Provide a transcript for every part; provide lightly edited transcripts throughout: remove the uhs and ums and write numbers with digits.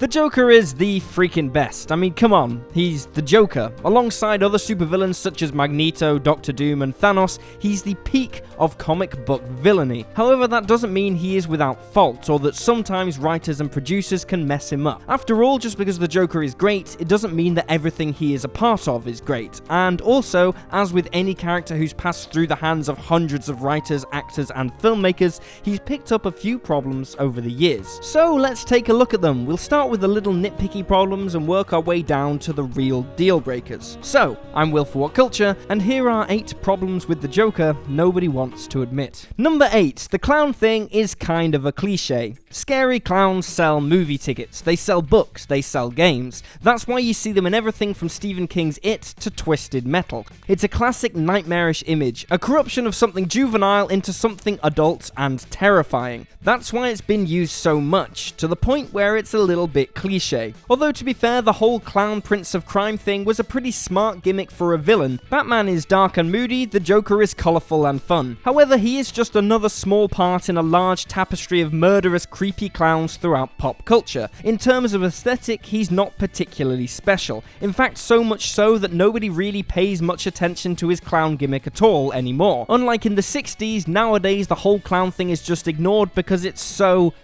The Joker is the freaking best. I mean, come on, he's the Joker. Alongside other supervillains such as Magneto, Doctor Doom, and Thanos, he's the peak of comic book villainy. However, that doesn't mean he is without fault, or that sometimes writers and producers can mess him up. After all, just because the Joker is great, it doesn't mean that everything he is a part of is great. And also, as with any character who's passed through the hands of hundreds of writers, actors, and filmmakers, he's picked up a few problems over the years. So let's take a look at them. We'll start with the little nitpicky problems and work our way down to the real deal breakers. So, I'm Will for What Culture, and here are 8 problems with the Joker nobody wants to admit. Number 8, the clown thing is kind of a cliche. Scary clowns sell movie tickets, they sell books, they sell games. That's why you see them in everything from Stephen King's It to Twisted Metal. It's a classic nightmarish image, a corruption of something juvenile into something adult and terrifying. That's why it's been used so much, to the point where it's a little bit cliche. Although to be fair, the whole clown prince of crime thing was a pretty smart gimmick for a villain. Batman is dark and moody, the Joker is colourful and fun. However, he is just another small part in a large tapestry of murderous, creepy clowns throughout pop culture. In terms of aesthetic, he's not particularly special. In fact, so much so that nobody really pays much attention to his clown gimmick at all anymore. Unlike in the 60s, nowadays the whole clown thing is just ignored because it's so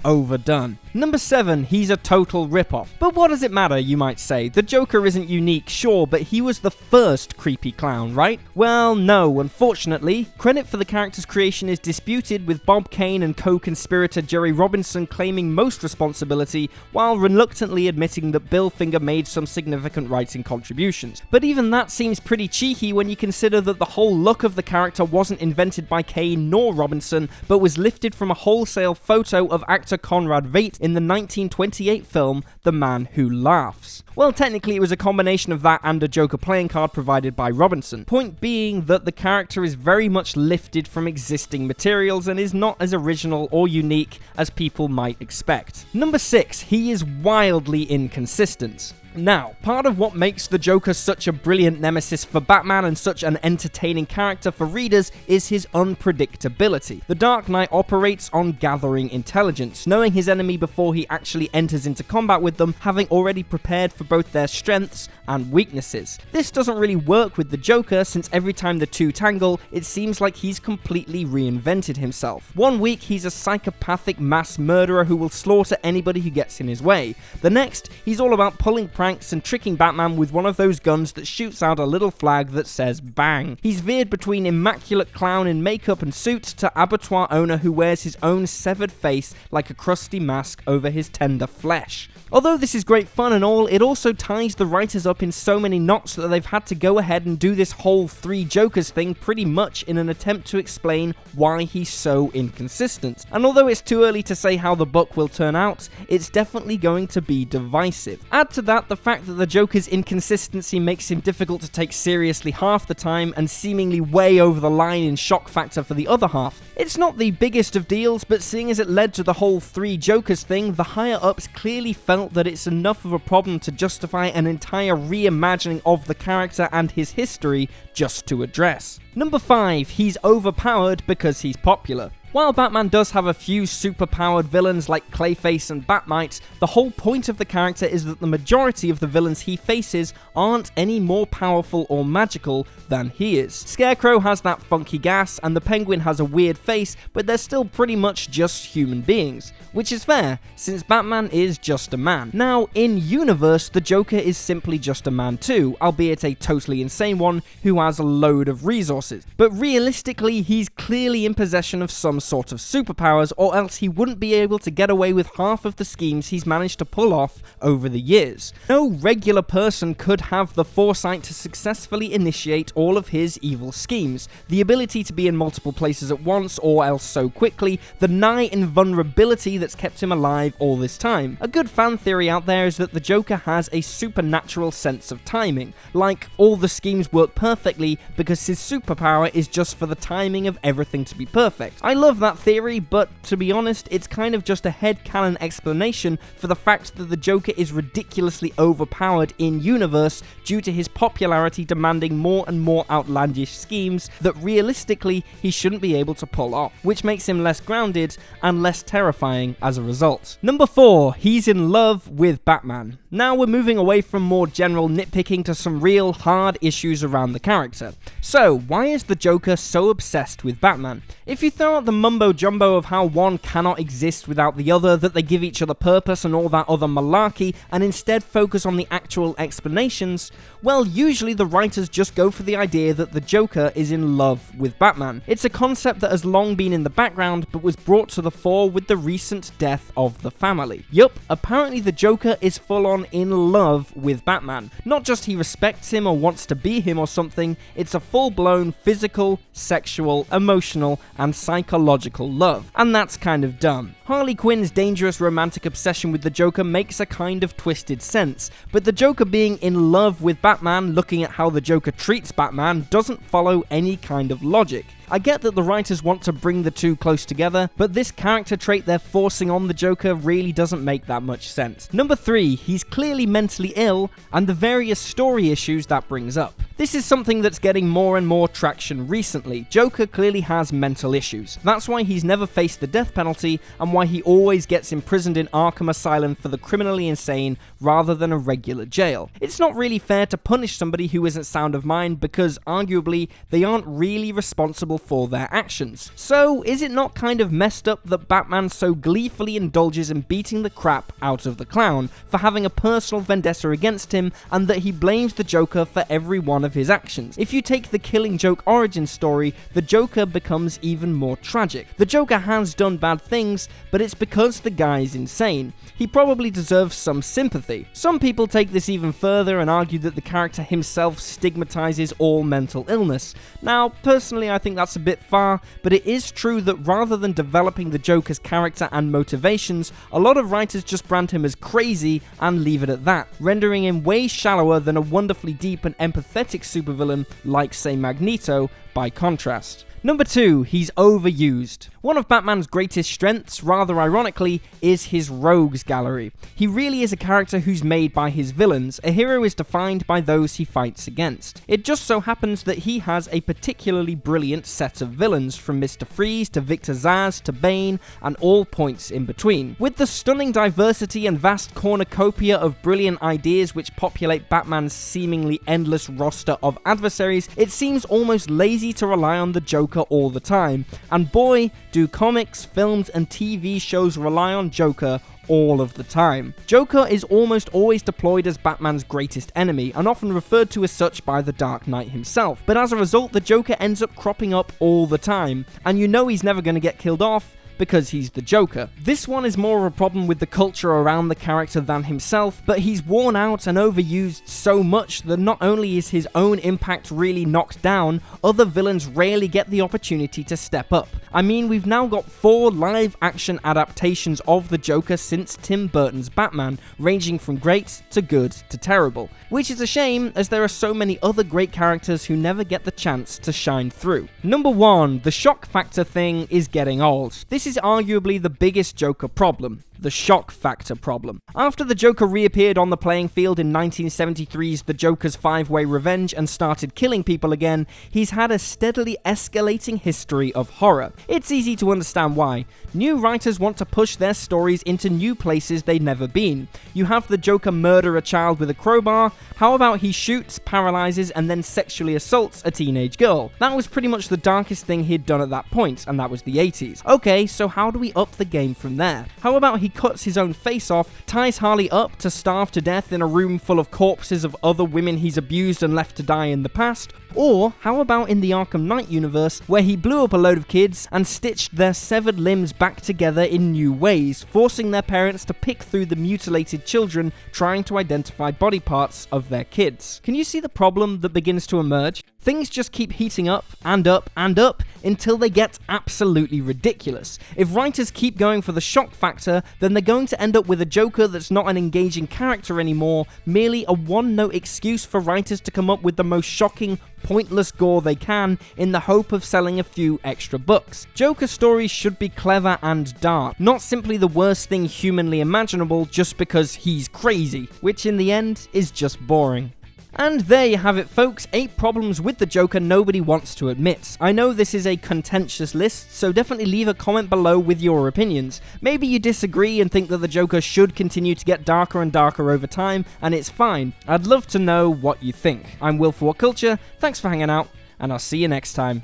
overdone. Number 7, he's a total ripoff. But what does it matter, you might say? The Joker isn't unique, sure, but he was the first creepy clown, right? Well, no, unfortunately. Credit for the character's creation is disputed, with Bob Kane and co-conspirator Jerry Robinson claiming most responsibility, while reluctantly admitting that Bill Finger made some significant writing contributions. But even that seems pretty cheeky when you consider that the whole look of the character wasn't invented by Kane nor Robinson, but was lifted from a wholesale photo of actor Conrad Veidt in the 1928 film The Man Who Laughs. Well, technically it was a combination of that and a Joker playing card provided by Robinson. Point being that the character is very much lifted from existing materials and is not as original or unique as people might expect. Number 6, he is wildly inconsistent. Now, part of what makes the Joker such a brilliant nemesis for Batman and such an entertaining character for readers is his unpredictability. The Dark Knight operates on gathering intelligence, knowing his enemy before he actually enters into combat with them, having already prepared for both their strengths and weaknesses. This doesn't really work with the Joker, since every time the two tangle, it seems like he's completely reinvented himself. One week he's a psychopathic mass murderer who will slaughter anybody who gets in his way. The next, he's all about pulling pranks and tricking Batman with one of those guns that shoots out a little flag that says bang. He's veered between immaculate clown in makeup and suit to abattoir owner who wears his own severed face like a crusty mask over his tender flesh. Although this is great fun and all, it also ties the writers up in so many knots that they've had to go ahead and do this whole 3 Jokers thing pretty much in an attempt to explain why he's so inconsistent. And although it's too early to say how the book will turn out, it's definitely going to be divisive. Add to that the fact that the Joker's inconsistency makes him difficult to take seriously half the time and seemingly way over the line in shock factor for the other half. It's not the biggest of deals, but seeing as it led to the whole 3 Jokers thing, the higher ups clearly felt that it's enough of a problem to justify an entire reimagining of the character and his history just to address. Number 5, he's overpowered because he's popular. While Batman does have a few superpowered villains like Clayface and Batmite, the whole point of the character is that the majority of the villains he faces aren't any more powerful or magical than he is. Scarecrow has that funky gas, and the Penguin has a weird face, but they're still pretty much just human beings. Which is fair, since Batman is just a man. Now, in universe, the Joker is simply just a man too, albeit a totally insane one who has a load of resources. But realistically, he's clearly in possession of some sort of superpowers, or else he wouldn't be able to get away with half of the schemes he's managed to pull off over the years. No regular person could have the foresight to successfully initiate all of his evil schemes, the ability to be in multiple places at once or else so quickly, the nigh invulnerability that's kept him alive all this time. A good fan theory out there is that the Joker has a supernatural sense of timing, like all the schemes work perfectly perfectly because his superpower is just for the timing of everything to be perfect. I love that theory, but to be honest, it's kind of just a headcanon explanation for the fact that the Joker is ridiculously overpowered in-universe due to his popularity demanding more and more outlandish schemes that realistically he shouldn't be able to pull off, which makes him less grounded and less terrifying as a result. Number 4, he's in love with Batman. Now we're moving away from more general nitpicking to some real hard issues around the character. So, why is the Joker so obsessed with Batman? If you throw out the mumbo jumbo of how one cannot exist without the other, that they give each other purpose and all that other malarkey, and instead focus on the actual explanations, well, usually the writers just go for the idea that the Joker is in love with Batman. It's a concept that has long been in the background, but was brought to the fore with the recent death of the family. Yup, apparently the Joker is full on in love with Batman. Not just he respects him or wants to be him or something, it's a full-blown physical, sexual, emotional, and psychological love. And that's kind of dumb. Harley Quinn's dangerous romantic obsession with the Joker makes a kind of twisted sense, but the Joker being in love with Batman, looking at how the Joker treats Batman, doesn't follow any kind of logic. I get that the writers want to bring the two close together, but this character trait they're forcing on the Joker really doesn't make that much sense. Number 3, he's clearly mentally ill, and the various story issues that brings up. This is something that's getting more and more traction recently. Joker clearly has mental issues. That's why he's never faced the death penalty, and why he always gets imprisoned in Arkham Asylum for the criminally insane rather than a regular jail. It's not really fair to punish somebody who isn't sound of mind because, arguably, they aren't really responsible for their actions. So, is it not kind of messed up that Batman so gleefully indulges in beating the crap out of the clown for having a personal vendetta against him, and that he blames the Joker for every one of his actions? If you take the Killing Joke origin story, the Joker becomes even more tragic. The Joker has done bad things, but it's because the guy's insane. He probably deserves some sympathy. Some people take this even further and argue that the character himself stigmatizes all mental illness. Now, personally, I think that's a bit far, but it is true that rather than developing the Joker's character and motivations, a lot of writers just brand him as crazy and leave it at that, rendering him way shallower than a wonderfully deep and empathetic supervillain like, say, Magneto, by contrast. Number 2, he's overused. One of Batman's greatest strengths, rather ironically, is his rogues gallery. He really is a character who's made by his villains. A hero is defined by those he fights against. It just so happens that he has a particularly brilliant set of villains, from Mr. Freeze to Victor Zsasz to Bane, and all points in between. With the stunning diversity and vast cornucopia of brilliant ideas which populate Batman's seemingly endless roster of adversaries, it seems almost lazy to rely on the Joker all the time. And boy, do comics, films, and TV shows rely on Joker all of the time. Joker is almost always deployed as Batman's greatest enemy, and often referred to as such by the Dark Knight himself. But as a result, the Joker ends up cropping up all the time, and you know he's never going to get killed off, because he's the Joker. This one is more of a problem with the culture around the character than himself, but he's worn out and overused so much that not only is his own impact really knocked down, other villains rarely get the opportunity to step up. I mean, we've now got 4 live-action adaptations of the Joker since Tim Burton's Batman, ranging from great to good to terrible, which is a shame as there are so many other great characters who never get the chance to shine through. Number 1, the shock factor thing is getting old. This is arguably the biggest Joker problem. The shock factor problem. After the Joker reappeared on the playing field in 1973's The Joker's 5-Way Revenge and started killing people again, he's had a steadily escalating history of horror. It's easy to understand why. New writers want to push their stories into new places they've never been. You have the Joker murder a child with a crowbar. How about he shoots, paralyzes, and then sexually assaults a teenage girl? That was pretty much the darkest thing he'd done at that point, and that was the 80s. Okay, so how do we up the game from there? How about he cuts his own face off, ties Harley up to starve to death in a room full of corpses of other women he's abused and left to die in the past? Or how about in the Arkham Knight universe, where he blew up a load of kids and stitched their severed limbs back together in new ways, forcing their parents to pick through the mutilated children trying to identify body parts of their kids? Can you see the problem that begins to emerge? Things just keep heating up and up and up until they get absolutely ridiculous. If writers keep going for the shock factor, then they're going to end up with a Joker that's not an engaging character anymore, merely a one-note excuse for writers to come up with the most shocking, pointless gore they can in the hope of selling a few extra books. Joker stories should be clever and dark, not simply the worst thing humanly imaginable just because he's crazy, which in the end is just boring. And there you have it, folks, 8 problems with the Joker nobody wants to admit. I know this is a contentious list, so definitely leave a comment below with your opinions. Maybe you disagree and think that the Joker should continue to get darker and darker over time, and it's fine. I'd love to know what you think. I'm Will for What Culture, thanks for hanging out, and I'll see you next time.